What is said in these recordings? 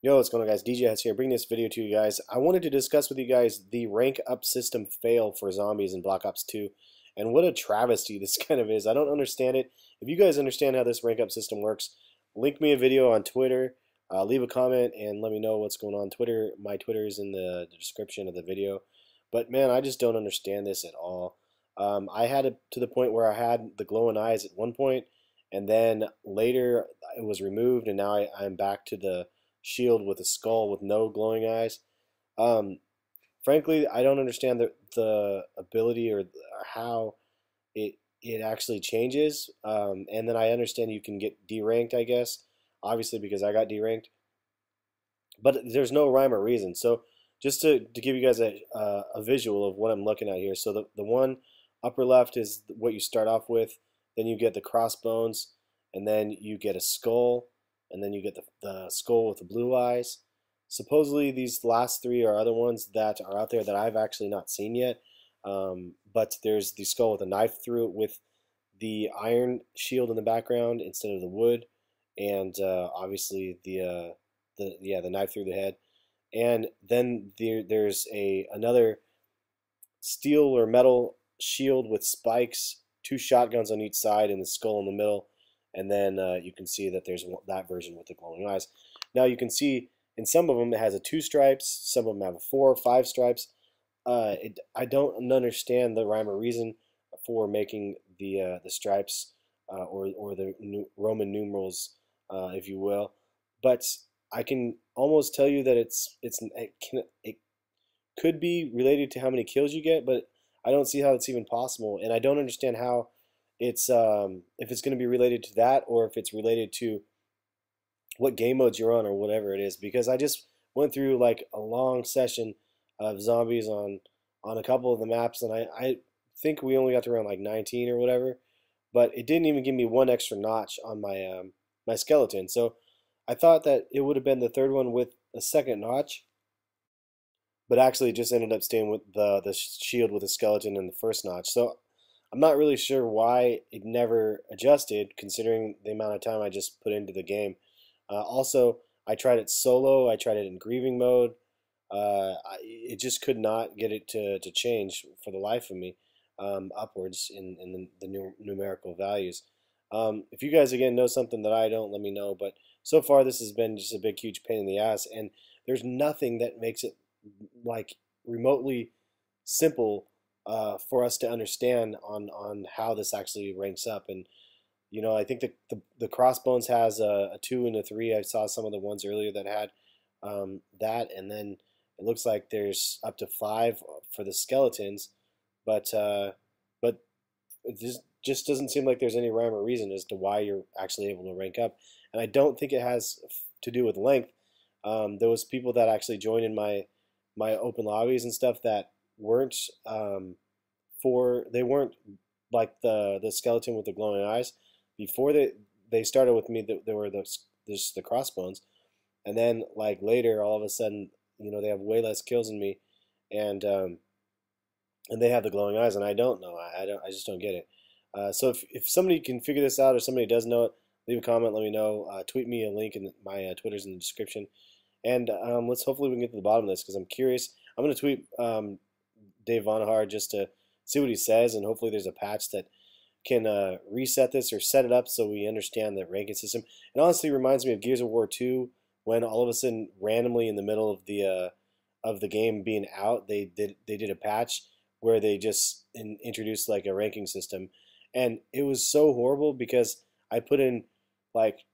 Yo, what's going on, guys? DJ Hats here, bringing this video to you guys. I wanted to discuss with you guys the rank up system fail for zombies in Black Ops 2, and what a travesty this kind of is. I don't understand it. If you guys understand how this rank up system works, link me a video on Twitter, leave a comment, and let me know what's going on. My Twitter is in the description of the video. But man, I just don't understand this at all. I had it to the point where I had the glowing eyes at one point, and then later it was removed, and now I'm back to the shield with a skull with no glowing eyes. Um, Frankly, I don't understand the ability or how it actually changes. And then I understand you can get deranked, I guess, obviously because I got deranked. But there's no rhyme or reason. So just to give you guys a visual of what I'm looking at here. So the one upper left is what you start off with. Then you get the crossbones, and then you get a skull, and then you get the skull with the blue eyes. Supposedly these last three are other ones that are out there that I've actually not seen yet. But there's the skull with a knife through it with the iron shield in the background instead of the wood, and obviously the knife through the head. And then there's another steel or metal shield with spikes, two shotguns on each side, and the skull in the middle. And then you can see that there's that version with the glowing eyes. Now you can see in some of them it has a 2 stripes, some of them have a 4 or 5 stripes. I don't understand the rhyme or reason for making the stripes or the Roman numerals, if you will. But I can almost tell you that it could be related to how many kills you get, but I don't see how it's even possible, and I don't understand how it's if it's going to be related to that or if it's related to what game modes you're on or whatever it is. Because I just went through like a long session of zombies on a couple of the maps, and I think we only got to around like 19 or whatever, but it didn't even give me one extra notch on my my skeleton. So I thought that it would have been the third one with a second notch, but actually it just ended up staying with the shield with a skeleton in the first notch. So I'm not really sure why it never adjusted, considering the amount of time I just put into the game. Also, I tried it solo. I tried it in grieving mode. It just could not get it to change for the life of me upwards in the numerical values. If you guys again know something that I don't, let me know. But so far, this has been just a big, huge pain in the ass, and there's nothing that makes it like remotely simple for us to understand on how this actually ranks up. And I think the crossbones has a 2 and a 3. I saw some of the ones earlier that had that, and then it looks like there's up to 5 for the skeletons, but it just doesn't seem like there's any rhyme or reason as to why you're actually able to rank up. And I don't think it has to do with length. There was people that actually joined in my open lobbies and stuff that weren't they weren't like the skeleton with the glowing eyes. Before they started with me, there were just the crossbones, and then like later, all of a sudden, they have way less kills than me, and they have the glowing eyes, and I don't know. I just don't get it. So if somebody can figure this out or somebody does know it, leave a comment, let me know. Tweet me a link, in my Twitter's in the description, and let's hopefully we can get to the bottom of this because I'm curious. I'm gonna tweet Dave Vonahar just to see what he says, and hopefully there's a patch that can reset this or set it up so we understand the ranking system. It honestly reminds me of Gears of War 2 when all of a sudden randomly in the middle of the game being out, they did a patch where they just introduced like a ranking system, and it was so horrible because I put in like,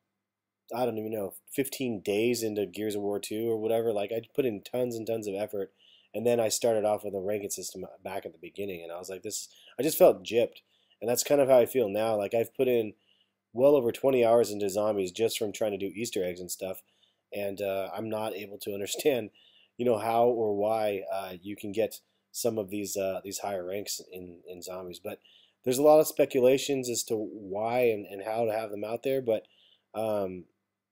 I don't even know, 15 days into Gears of War 2 or whatever. Like I put in tons and tons of effort, and then I started off with a ranking system back at the beginning, and I was like, I just felt gypped. And that's kind of how I feel now. Like I've put in well over 20 hours into zombies just from trying to do Easter eggs and stuff, and I'm not able to understand, how or why you can get some of these higher ranks in zombies. But there's a lot of speculations as to why and how to have them out there. Um,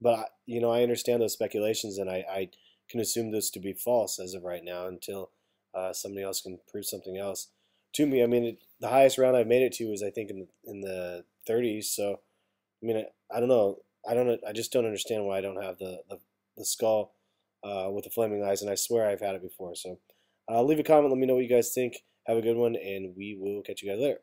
I understand those speculations, and I can assume this to be false as of right now until somebody else can prove something else to me. I mean, the highest round I've made it to is I think in the 30s. So I mean, I don't know. I just don't understand why I don't have the skull with the flaming eyes, and I swear I've had it before. So leave a comment, let me know what you guys think. Have a good one, and we will catch you guys later.